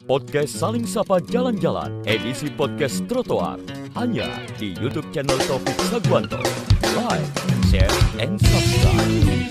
Podcast Saling Sapa Jalan-Jalan, edisi podcast trotoar, hanya di YouTube channel Taufik Sagwanto. Like, share, and subscribe.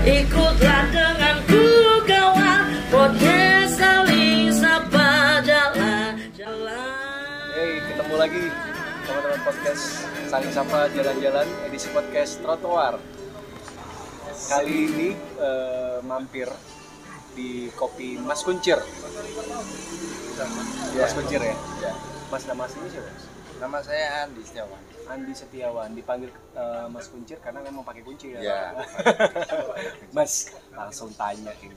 Ikutlah denganku kawan, podcast Saling Sapa Jalan-Jalan. Hey, ketemu lagi teman-teman podcast Saling Sapa Jalan-Jalan, edisi podcast trotoar. Kali ini mampir di kopi Mas Kuncir. Mas Kuncir ya? Ya. Mas, nama aslinya siapa? Nama saya Andi Setiawan. Andi Setiawan, dipanggil Mas Kuncir karena memang pakai kunci ya. Ya. Mas, langsung tanya ini,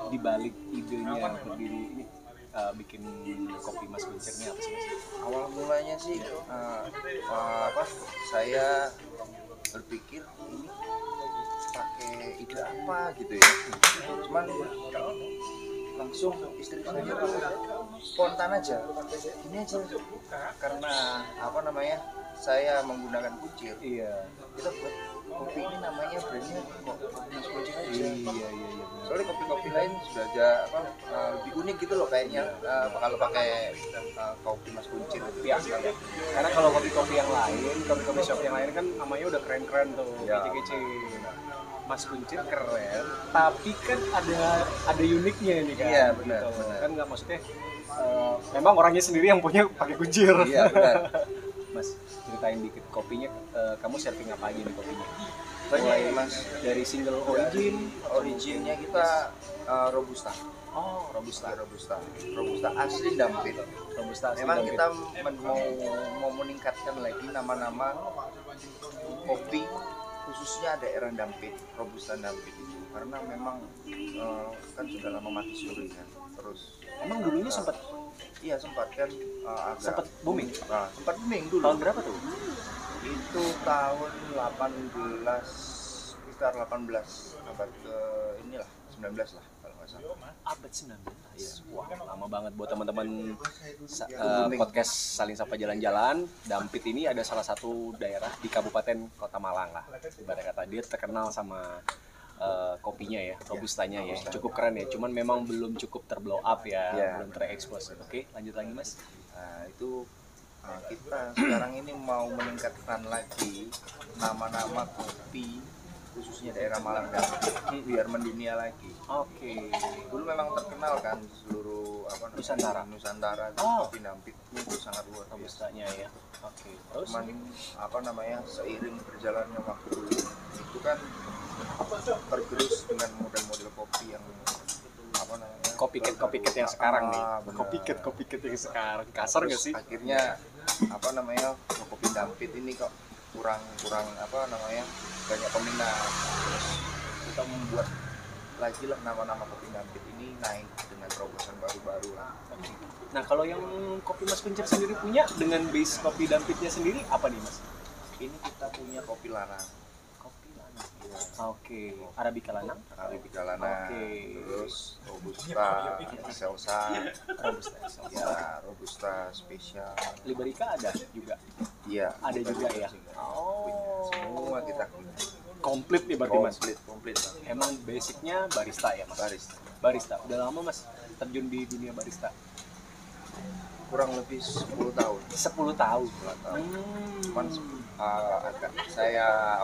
di balik idenya berdiri ini bikin kopi Mas Kuncir ini apa sih Mas? Awal mulanya sih saya berpikir ini pakai ide apa gitu ya. Cuman langsung istri saya spontan aja. Ini aja karena saya menggunakan kuncir. Iya. Kita buat kopi ini namanya brandnya kok Mas Kuncir aja. Iya. Soalnya kopi-kopi lain sudah ada lebih unik gitu loh kayaknya kalau pakai kopi Mas Kuncir itu Ya, karena kalau kopi-kopi yang lain, kopi-kopi shop yang lain kan namanya udah keren-keren tuh, Ya. kece-kece. Mas Kuncir keren, tapi kan ada uniknya ini kan. Iya, benar, gitu. benar. Kan nggak maksudnya memang orangnya sendiri yang punya pakai kuncir. Iya, benar. Mas, ceritain dikit kopinya, kamu serving apa aja nih kopinya? Banyak Mas. Dari single Originnya kita Robusta. Oh, Robusta. Robusta asli Dampit. Robusta asli Memang Dampit. kita mau meningkatkan lagi nama-nama kopi khususnya daerah Dampit, Robusta Dampit itu karena memang kan sudah lama mati suri kan. Terus Emang dulunya sempat kan agak sempat booming. Sempat booming dulu. Tahun berapa tuh? Itu tahun 18 sekitar 18 abad ke inilah 19 lah kalau nggak salah. Abad 19. Wah, lama banget buat teman-teman Booming. podcast Saling Sapa Jalan-Jalan. Dampit ini ada salah satu daerah di Kabupaten Kota Malang lah. Ibarat kata dia terkenal sama kopinya ya, robustanya ya. Cukup keren ya. Cuman memang belum cukup terblow up ya, Ya. belum terekspos. Oke, lanjut lagi Mas. Nah, itu kita sekarang ini mau meningkatkan lagi nama-nama kopi khususnya daerah Malang Dampit biar mendunia lagi. Oke. Dulu memang terkenal kan di seluruh Nusantara Oh. kopi Dampit itu sangat luar biasa. Robustanya ya. Oke. Terus Cuman seiring berjalannya waktu itu kan tergerus dengan model-model kopi yang copycat yang sekarang nih. benar. Copycat yang sekarang. Kasar nggak Terus sih? akhirnya kopi Dampit ini kok kurang banyak peminat. Terus kita membuat lagi lah nama-nama kopi Dampit ini naik dengan terobosan baru-baru lah. Nah kalau yang kopi Mas Kuncir sendiri punya dengan base kopi Dampitnya sendiri apa nih Mas? Ini kita punya kopi Lanang. Kopi Lanang. Iya. Oke. Arabica Lanang. Arabica Lanang. Oke. Terus Robusta, Excelsa, Robusta. ya Robusta spesial. Liberica ada juga. Iya. Ada juga ya. Oh. Semua kita punya. Komplit nih berarti Mas. Komplit. Emang basicnya barista ya Mas? Barista. Udah lama Mas terjun di dunia barista? Kurang lebih 10 tahun. 10 tahun. Cuman agak saya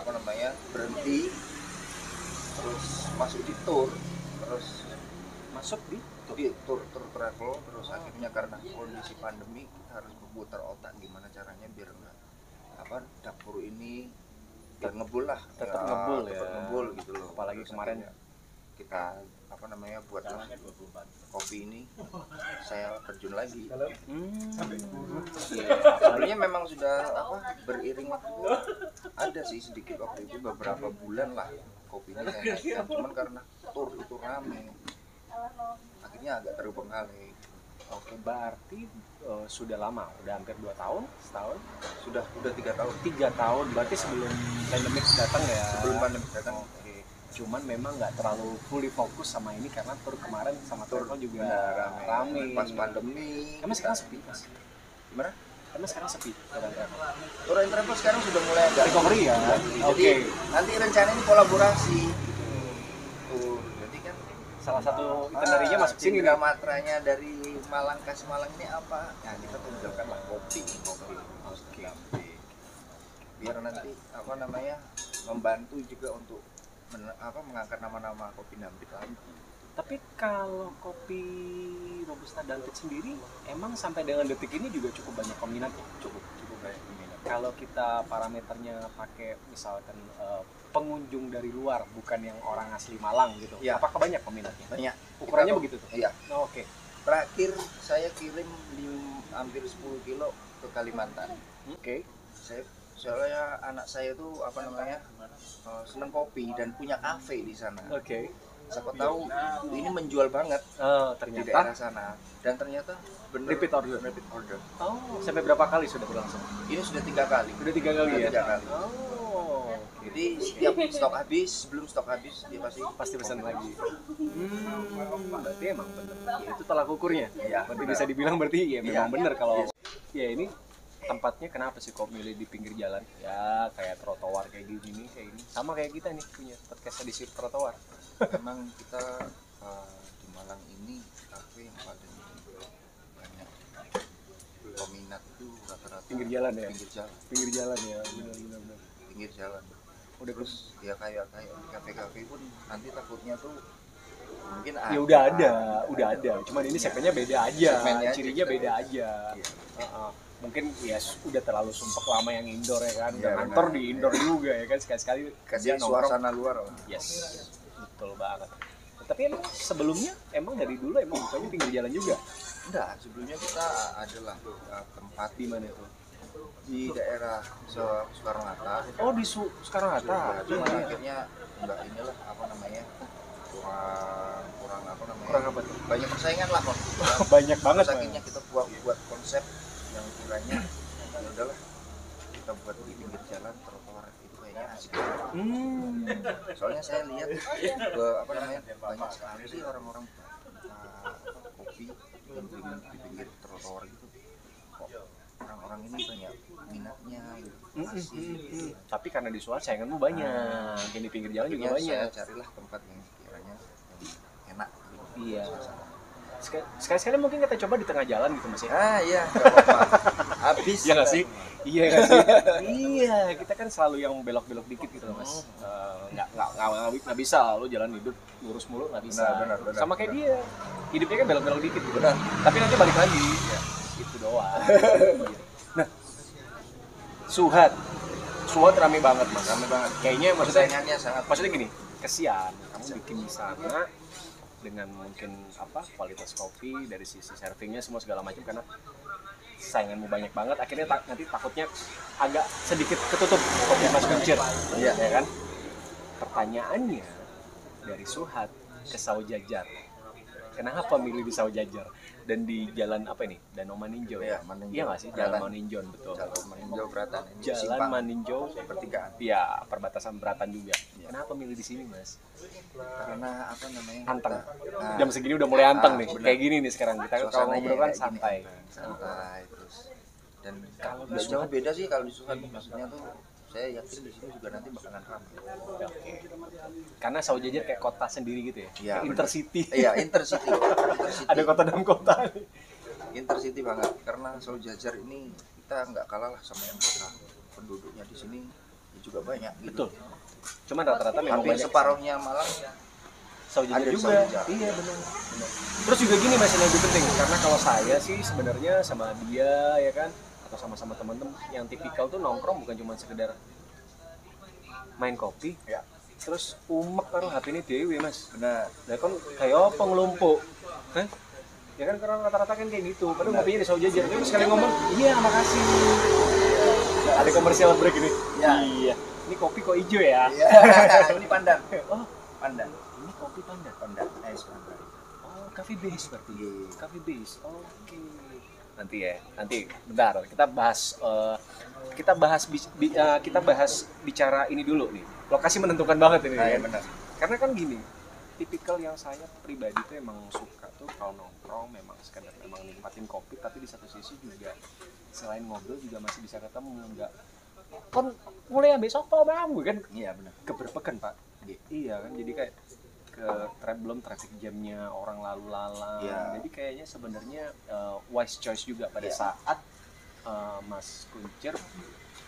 berhenti, terus masuk di tour, terus Masuk di tour travel, terus akhirnya karena kondisi pandemi kita harus berputar otak gimana caranya biar nggak dapur ini tetap ngebul gitu loh. Apalagi Terus kemarin akhirnya kita buatlah kopi ini, saya terjun lagi. Sebenarnya memang sudah beriring waktu, ada sih sedikit waktu itu beberapa bulan lah kopi ini saya naikkan, cuman karena tour itu rame akhirnya agak terbengkalai. Oke, berarti sudah lama, udah hampir 2 tahun, setahun? Sudah 3 tahun. 3 tahun, berarti sebelum pandemik datang ya? Sebelum pandemik datang. Oke. Cuman memang nggak terlalu fully fokus sama ini karena tur kemarin sama travel juga rame. Pas pandemi. Emang sekarang sepi Mas? Gimana? Emang sekarang sepi tour and travel? Tour and travel sekarang sudah mulai agak recovery ya? Jadi nanti rencananya kolaborasi. Jadi kan salah satu itinerary-nya masuk sini nih. Matranya dari Malang ke Semarang ini apa? Nah, kita tunjukkanlah kopi. Oke. Biar nanti membantu juga untuk mengangkat nama-nama kopi Dampit lagi. Tapi kalau kopi Robusta Dampit sendiri emang sampai dengan detik ini juga cukup banyak peminatnya? Cukup banyak peminat. Kalau kita parameternya pakai misalkan pengunjung dari luar, bukan yang orang asli Malang gitu, ya. Apakah banyak peminatnya? Banyak. Ukurannya begitu tuh? Iya. Oh, oke. Terakhir saya kirim hampir 10 kilo ke Kalimantan. Oke. Soalnya anak saya tuh seneng kopi dan punya kafe di sana. Oke. Siapa tahu ini menjual banget di ternyata daerah sana, dan ternyata bener repeat order. Oh, sampai berapa kali sudah berlangsung? Ini sudah 3 kali. Udah 3 kali ya? 3 kali. Oh. Jadi setiap sebelum stok habis dia pasti pesan lagi. Berarti emang bener. Ya, itu tolak ukurnya. Iya. Berarti bisa dibilang berarti ya memang bener kalau ya ini tempatnya kenapa sih kok milih di pinggir jalan? Ya kayak trotoar kayak gini. Sama kayak kita nih punya podcast di trotoar. Memang kita di Malang ini kafe yang paling banyak peminat itu rata-rata pinggir jalan ya. Pinggir jalan ya, benar. Pinggir jalan. Udah Terus ya kayak di kafe-kafe pun nanti takutnya tuh mungkin ya udah ada. Cuman ini segmennya beda aja. Cirinya beda aja. Mungkin ya udah terlalu sumpek lama yang indoor ya kan. Kantor di indoor juga ya kan, sekali-sekali kasih suasana luar lah. Yes. Betul banget. Tapi emang sebelumnya dari dulu emang bukannya pinggir jalan juga? Enggak, sebelumnya kita adalah tempat di mana itu? Di daerah Soekarno-Hatta. Oh, di Soekarno-Hatta. Cuma akhirnya kurang apa tuh? Banyak persaingan lah kok. Banyak banget. Terus akhirnya kita buat konsep yang kiranya ya udahlah kita buat di pinggir jalan trotoar itu kayaknya asik. Soalnya saya lihat banyak sekali sih orang-orang kopi yang di pinggir trotoar gitu. Kok orang-orang ini banyak minatnya gitu. Tapi karena di Suat sainganmu banyak. Yang di pinggir jalan juga banyak. Saya carilah tempat yang kiranya enak. Iya. Sekali-sekali mungkin kita coba di tengah jalan gitu Mas ya. Iya, apa-apa. Habis. Iya nggak sih? Iya nggak sih? Iya, kita kan selalu yang belok-belok dikit gitu loh Mas. Nggak bisa lo jalan hidup lurus mulu, nggak bisa. Benar. Sama kayak dia, hidupnya kan belok-belok dikit gitu. Benar. Tapi nanti balik lagi. Ya, itu doang. Nah, Suhat rame banget Mas. Rame banget. Kayaknya maksudnya gini, kesian kamu bikin di sana dengan mungkin kualitas kopi dari sisi servingnya semua segala macam, karena sainganmu banyak banget, akhirnya nanti takutnya agak sedikit ketutup kopi Mas Kuncir. Iya. Ya kan? Pertanyaannya dari Suhat ke Saujajar. Kenapa milih di Saujajar dan di jalan apa ini? Danau Maninjau ya? Iya, Maninjau. Iya nggak sih? Jalan Maninjau, betul. Jalan Maninjau Beratan. Jalan Maninjau pertigaan. Iya, perbatasan Beratan juga. Kenapa milih di sini, Mas? Karena apa namanya? Anteng. Nah, Jam segini udah mulai anteng nih. benar. Kayak gini nih sekarang. Kita kalau suasananya ngobrol kan kayak gini, santai. santai terus. Dan Kalau nggak di jauh beda sih kalau di Suhan, maksudnya tuh saya yakin di sini juga nanti bakalan ramai. Oke. Karena Saujajar kayak kota sendiri gitu ya. Iya, Kayak benar. intercity. Iya, intercity. Ada kota dalam kota. Intercity banget, karena Saujajar ini kita nggak kalah lah sama yang kota. Penduduknya di sini juga banyak gitu. Betul. Cuman rata-rata memang Hampir banyak separuhnya Malang Saujajar ada juga. Saujajar. Iya benar. Terus juga gini Mas, yang lebih penting karena kalau saya sih sebenarnya sama dia ya kan atau sama-sama teman-teman yang tipikal tuh nongkrong bukan cuma sekedar main kopi ya. terus umek karo HP ini dewe Mas. Benar. Lah kan kayak apa ngelumpuk. Hah? Ya kan karena rata-rata kan kayak gitu. Padahal ngopinya di Saujajar. Terus sekali ngomong, "Iya, makasih." Ada komersial break ini. Ya. Iya. Ini kopi kok hijau ya? Iya. Ini pandan. Oh, Pandan. ini kopi pandan. Pandan. Pandan. Oh, coffee base berarti. Iya. Coffee base. Oke. Nanti ya. Nanti bentar kita bahas bicara ini dulu nih. Lokasi menentukan banget ini. Nah, ya. ya benar. Karena kan gini, tipikal yang saya pribadi tuh emang suka tuh kalau nongkrong memang sekedar memang nikmatin kopi, tapi di satu sisi juga selain ngobrol juga masih bisa ketemu, enggak kon mulai besok kok bang kan Iya benar. keberpekan Pak. Iya kan, jadi kayak belum traffic jamnya orang lalu lalang. Iya. Jadi kayaknya sebenarnya wise choice juga pada Iya. saat Mas Kuncir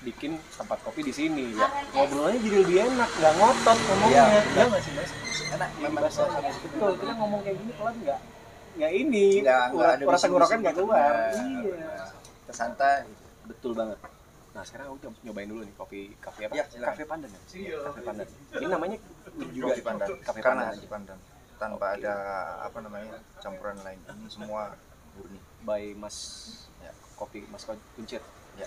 bikin tempat kopi di sini ya. Ngobrolnya jadi lebih enak, nggak ngotot ngomongnya. Iya, Iya nggak sih Mas? Enak memang Bahasa betul, kita ngomong kayak gini pelan nggak ini nggak ada rasa ngorokan nggak bisik-bisik keluar. gitu. Iya. Kita santai. Betul banget. Nah sekarang aku nyobain dulu nih kafe apa? Ya, silakan. Kafe Pandan ya? Kafe Pandan. Ini namanya juga Kopi pandan. Kafe Karena Pandan di aja. pandan. Tanpa Oke. ada apa namanya campuran lain. Ini semua murni. By Mas Ya. Kopi Mas Kuncir. Ya.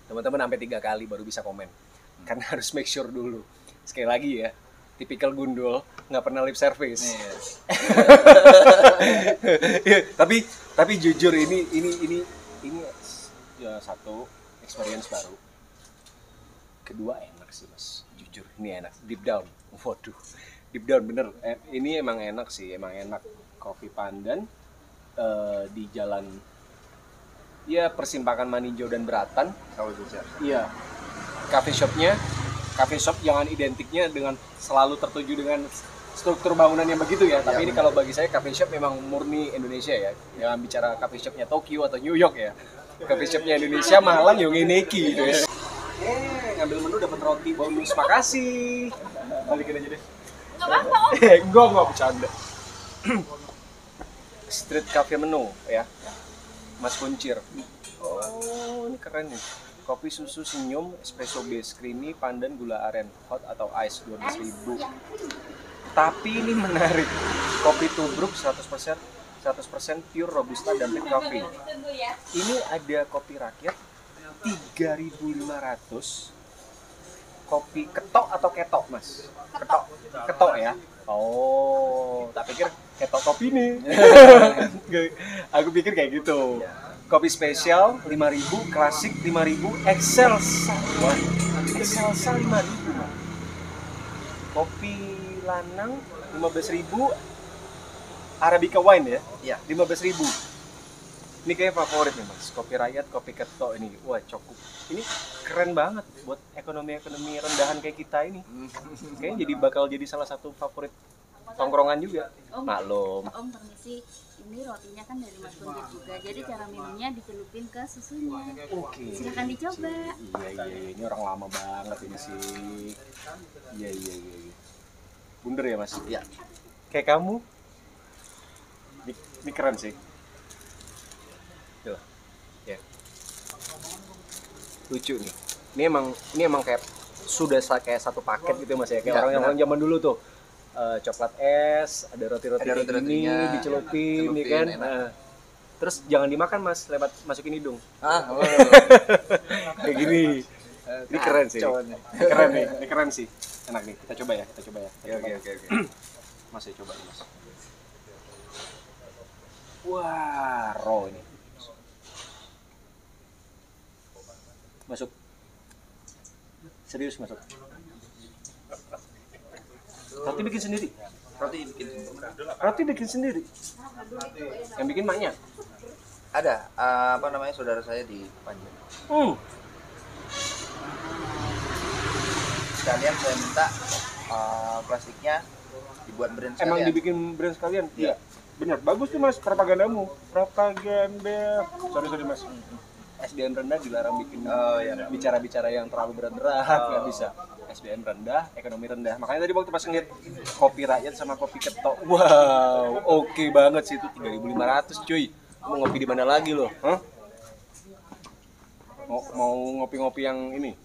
Teman-teman sampai 3 kali baru bisa komen. Karena harus make sure dulu. Sekali lagi ya, tipikal gundul nggak pernah lip service. tapi jujur ini ya satu experience baru. Kedua enak sih Mas, jujur ini enak. Deep down, waduh, deep down bener. Ini emang enak sih, emang enak. Kopi Pandan di jalan ya persimpangan Maninjau dan Beratan. Saujajar. Iya. Cafe shop jangan identiknya dengan selalu tertuju dengan struktur bangunan yang begitu ya. Tapi ini benar. kalau bagi saya cafe shop memang murni Indonesia ya. Jangan bicara cafe shopnya Tokyo atau New York ya. Cafe shopnya Indonesia Malang Yongineki gitu ya. Ngambil menu dapat roti bonus. Makasih. Balikin aja deh. Nggak apa-apa Om. Enggak bercanda. Street cafe menu ya. Mas Kuncir. Oh, ini keren nih. Kopi susu senyum, espresso base, creamy, pandan, gula aren, hot atau ice 12.000. Tapi ini menarik. Kopi tubruk 100% pure robusta dan pit coffee. Ini ada kopi rakyat 3.500. Kopi ketok atau ketok, Mas? Ketok ya. Oh, tak pikir ketok kopi nih. Aku pikir kayak gitu. Kopi spesial 5.000, klasik 5.000, excelsa. Wah, excelsa 5.000. Kopi lanang 15.000, Arabica wine ya? Iya. 15.000. Ini kayak favorit nih Mas, kopi rakyat, kopi ketok ini. Wah, cukup. Ini keren banget buat ekonomi rendahan kayak kita ini. Kayaknya bakal jadi salah satu favorit tongkrongan juga. Om. Maklum. Om permisi, ini rotinya kan dari Mas Kuncir juga. Jadi cara minumnya dicelupin ke susunya. Oke. Silakan dicoba. Iya. Ini orang lama banget ini sih. Iya. Bunder ya Mas? Iya. Kayak kamu. Ini keren sih. Tuh. Ya. Lucu nih. Ini emang kayak sudah kayak satu paket gitu Mas ya. Kayak Ya, orang zaman dulu tuh. Coklat es, ada roti-roti Ada kayak gini, roti-rotinya, dicelupin, ya kan? enak. Nah, Terus jangan dimakan mas, lewat masukin hidung. Oh. Kayak gini. Ini keren sih. Keren nih, ini keren sih. Enak nih, kita coba ya. Oke. Mas ya coba mas. Wah, raw ini. Masuk. Serius masuk. Roti bikin sendiri. Roti bikin sendiri. Yang bikin maknya. Ada saudara saya di Panjang. Sekalian saya minta plastiknya dibuat brand sekalian. Emang dibikin brand sekalian? Iya. Benar, bagus tuh mas propagandamu. Propaganda. Sorry mas. SDM rendah dilarang bikin bicara-bicara yang terlalu berat-berat, nggak bisa. SDM rendah, ekonomi rendah. Makanya tadi waktu pas ngeliat kopi rakyat sama kopi ketok, wow, oke banget sih itu 3.500 cuy. Mau ngopi di mana lagi loh? Hah? Mau ngopi-ngopi yang ini?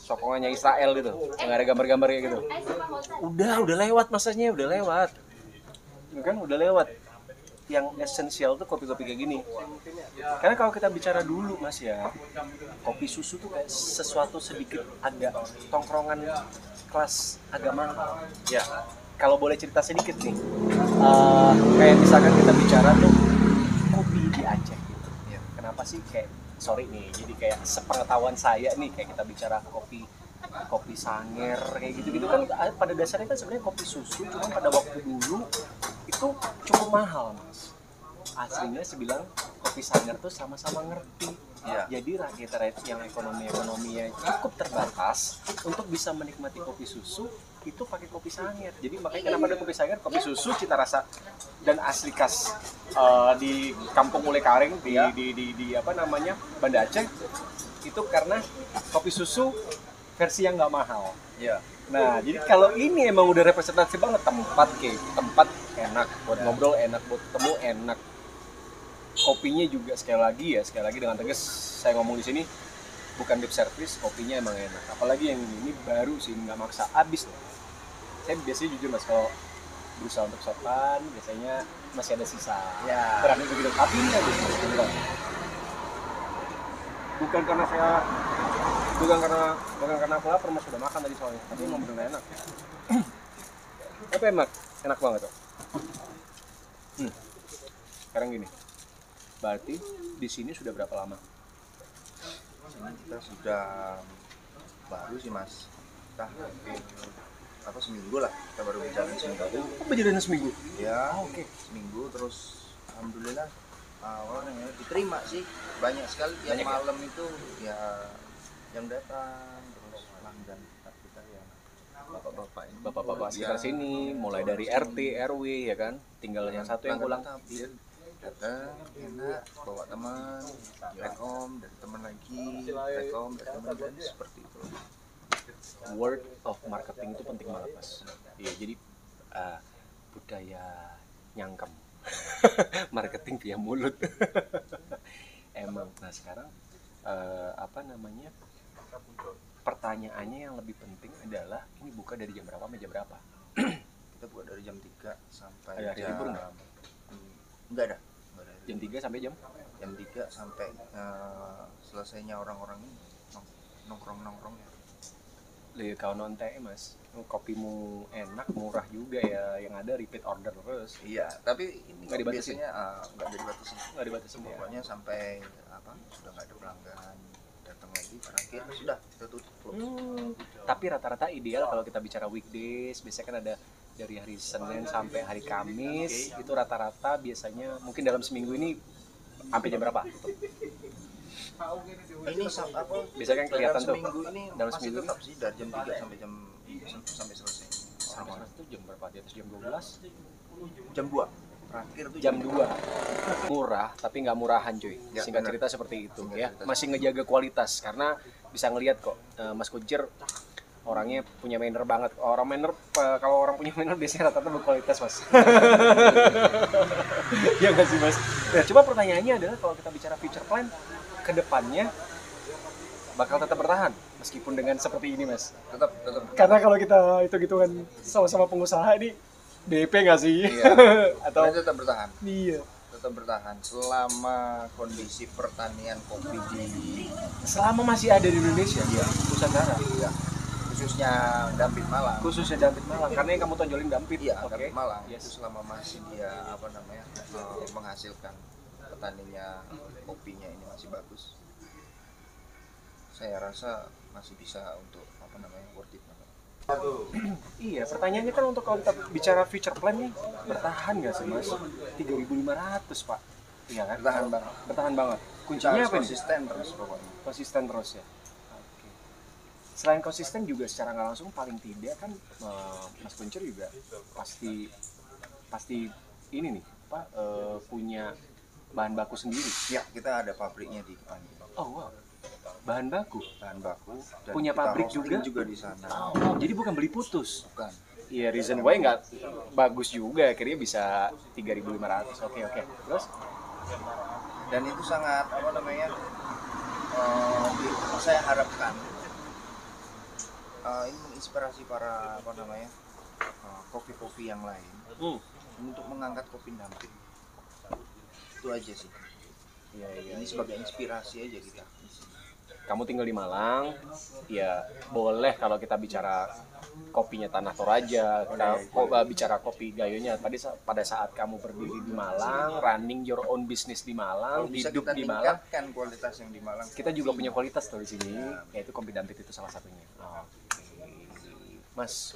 Sokongannya Israel gitu, yang ada gambar-gambar kayak gitu. Udah lewat masanya, udah lewat. Kan udah lewat. Yang esensial tuh kopi-kopi kayak gini. Karena kalau kita bicara dulu mas ya, kopi susu tuh kayak sesuatu sedikit agak tongkrongan kelas agak mahal. Ya, kalau boleh cerita sedikit nih, kayak misalkan kita bicara tuh kopi di Aceh gitu. Kenapa sih kayak sorry nih, jadi kayak sepengetahuan saya nih kayak kita bicara kopi Sanger kayak gitu kan pada dasarnya kan sebenarnya kopi susu, cuma pada waktu dulu itu cukup mahal mas. Aslinya sebilang kopi Sanger tuh sama-sama ngerti. Ya. Jadi rakyat yang ekonominya cukup terbatas untuk bisa menikmati kopi susu itu pakai kopi Sanger. Jadi makanya kenapa ada kopi Sanger, kopi susu cita rasa dan asli khas di Kampung Mule Karing di Banda Aceh itu karena kopi susu versi yang nggak mahal. Iya. Nah, jadi kalau ini emang udah representasi banget tempat enak buat ngobrol, enak buat ketemu, enak. Kopinya juga sekali lagi dengan tegas saya ngomong di sini bukan lip service, kopinya emang enak. Apalagi yang ini baru sih, nggak maksa habis loh. Saya biasanya jujur mas kalau berusaha untuk sopan biasanya masih ada sisa. Ya. Berani begitu. Tapi ini habis beneran. Bukan karena aku lapar, mas sudah makan tadi soalnya. Tapi emang bener enak. Apa enak banget tuh. Sekarang gini. Berarti di sini sudah berapa lama? Sini kita sudah baru sih mas. Kita hampir seminggu lah. Kita baru berjalan seminggu. Oh, berjalan seminggu? Ya, oke. Seminggu terus alhamdulillah awalnya diterima sih. Banyak sekali yang malam itu ya yang datang, terus pelanggan kita ya bapak-bapak sekitar sini, mulai dari RT, RW ya kan, tinggal yang satu yang pulang datang enak, bawa teman, rekom dari teman lagi, rekom dari teman dan seperti itu. Word of marketing itu penting banget mas. Iya, jadi budaya nyangkem, marketing via mulut. Emang. Nah sekarang pertanyaannya yang lebih penting adalah ini buka dari jam berapa sampai jam berapa? Kita buka dari jam 3 sampai ada hari libur nggak? Enggak ada. Jam 3 sampai jam 3 sampai selesainya orang-orang ini nongkrong ya. Lihat kau nonton mas, kopimu enak, murah juga ya, yang ada repeat order terus. Iya, tapi ini nggak dibatasi. Biasanya nggak dibatasi. Ya. Pokoknya sampai sudah nggak ada pelanggan datang lagi terakhir sudah kita tutup. Tapi rata-rata ideal kalau kita bicara weekdays, biasanya kan ada dari hari Senin sampai hari Kamis, itu rata-rata biasanya mungkin dalam seminggu ini sampai jam berapa? Ini biasanya kan kelihatan tuh. Seminggu ini dalam masih seminggu tetap sih dari jam 3 sampai selesai. Sampai itu jam berapa? Di atas jam 12? Jam 2. Terakhir tuh jam 2. Murah tapi nggak murahan cuy. Ya, singkat cerita seperti itu ya. Masih ngejaga kualitas karena bisa ngelihat kok Mas Kuncir orangnya punya manner banget. Kalau orang punya manner biasanya rata-rata berkualitas mas. Ya nggak sih mas. Nah, coba pertanyaannya adalah kalau kita bicara future plan ke depannya bakal tetap bertahan meskipun dengan seperti ini mas. Tetap. Karena kalau kita hitung-hitungan sama-sama pengusaha ini DP nggak sih? Iya. Atau tetap bertahan. Iya. tetap bertahan selama kondisi pertanian kopi di Selama masih ada di Indonesia, ya, Nusantara. ya, khususnya Dampit Malang. Khususnya Dampit Malang, karena yang kamu tonjolin Dampit. Iya, oke. Dampit Malang. Yes. Itu selama masih dia menghasilkan petaninya kopinya ini masih bagus. Saya rasa masih bisa untuk worth it. Iya, pertanyaannya kan untuk kalau kita bicara future plan nih, bertahan nggak sih mas? 3.500 pak, iya kan? Bertahan banget. Bertahan banget. Kita Kuncinya harus apa nih? konsisten terus pokoknya. Konsisten terus ya. Oke. Selain konsisten juga secara nggak langsung paling tidak kan Mas Kuncir juga pasti ini nih pak punya bahan baku sendiri. Ya, kita ada pabriknya di depan. Oh wow. Bahan baku. Bahan baku dan Punya kita pabrik roasting juga? di sana. Oh, jadi bukan beli putus. Bukan. Iya, reason why nggak bagus juga, akhirnya bisa 3.500. Oke. Terus? Dan itu sangat saya harapkan ini menginspirasi para kopi-kopi yang lain untuk mengangkat kopi Dampit. Itu aja sih. Iya. Ini sebagai inspirasi aja kita. Kamu tinggal di Malang, ya boleh kalau kita bicara kopinya Tanah Toraja, kita bicara kopi Gayonya. Pada saat kamu berdiri di Malang, running your own business di Malang, Kalau bisa hidup kita di Malang, tingkatkan kualitas yang di Malang. kita juga punya kualitas tuh di sini, yaitu kopi Dampit itu salah satunya. Oke. Mas,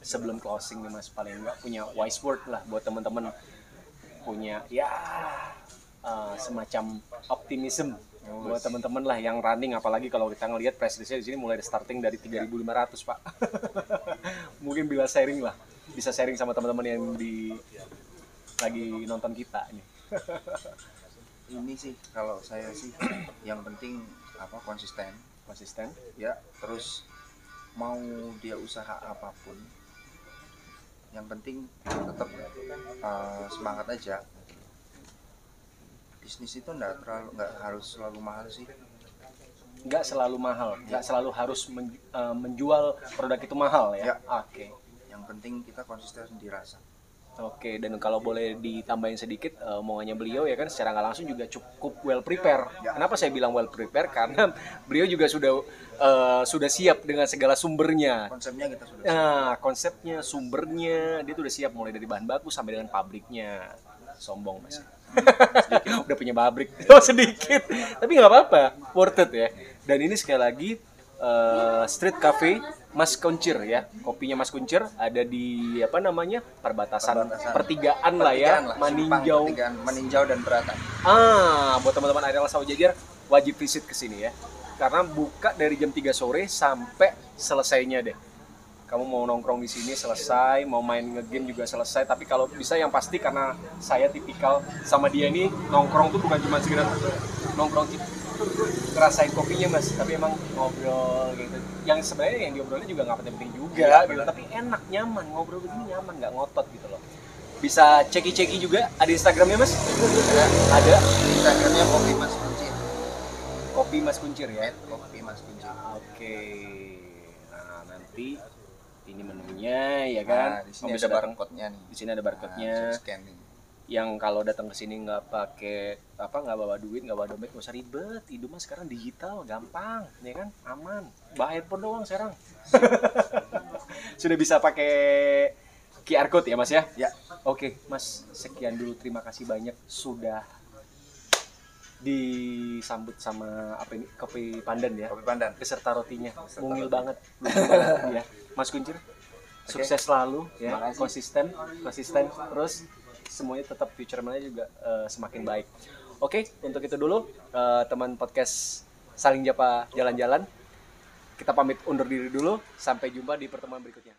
sebelum closing nih Mas, paling nggak punya wise word lah buat teman-teman, punya ya semacam optimism buat teman-teman lah yang running, apalagi kalau kita ngelihat press release-nya di sini mulai starting dari 3.500 Pak. Mungkin bisa sharing sama teman-teman yang lagi nonton kita ini. Ini sih kalau saya sih yang penting konsisten ya, terus mau dia usaha apapun yang penting tetap semangat aja. Bisnis itu nggak harus selalu mahal sih. Nggak selalu mahal, nggak selalu harus menjual produk itu mahal ya. Oke. Yang penting kita konsisten dirasa. Oke, dan kalau boleh ditambahin sedikit omongannya beliau ya kan, secara nggak langsung juga cukup well prepare. Kenapa saya bilang well prepare? Karena beliau juga sudah siap dengan segala sumbernya. Konsepnya kita sudah siap. Nah, konsepnya, sumbernya, dia tuh udah siap mulai dari bahan baku sampai dengan pabriknya. Sombong mas. Udah punya pabrik. Oh sedikit. Tapi nggak apa-apa, worth it ya. Dan ini sekali lagi Street Cafe Mas Kuncir ya. Kopinya Mas Kuncir ada di perbatasan pertigaan lah ya, Maninjau dan Beratan. Buat teman-teman area Sawah Jajar wajib visit ke sini ya. Karena buka dari jam 3 sore sampai selesainya deh. Kamu mau nongkrong di sini selesai, mau main ngegame juga selesai. Tapi kalau bisa yang pasti, karena saya tipikal sama dia nih, nongkrong tuh bukan cuma sekedar nongkrong ngerasain kopinya mas, tapi emang ngobrol gitu. Yang sebenarnya yang diobrolnya juga nggak penting-penting juga gitu, tapi enak, nyaman, ngobrol begini nyaman, nggak ngotot gitu loh. Bisa ceki-ceki juga, ada Instagramnya mas? Ada. Instagramnya Kopi Mas Kuncir. Kopi Mas Kuncir ya? Kopi Mas Kuncir. Oke. Nah nanti ini menunya ya kan? Di sini ada barcode-nya nih. Di sini ada barcode-nya. Scanning. Yang kalau datang ke sini nggak pakai nggak bawa duit, nggak bawa dompet, nggak usah ribet. Hidup mah sekarang digital, gampang, ya kan, aman. Bawa handphone doang sekarang. Sudah bisa pakai QR code ya mas ya? Ya. Oke mas, sekian dulu, terima kasih banyak sudah disambut sama kopi pandan ya? Kopi pandan. Beserta rotinya, mungil banget, lucu banget ya. Mas Kuncir, sukses selalu ya, konsisten terus. Semuanya tetap future-nya juga semakin baik. Oke, untuk itu dulu teman podcast Saling Japa Jalan-Jalan. Kita pamit undur diri dulu. Sampai jumpa di pertemuan berikutnya.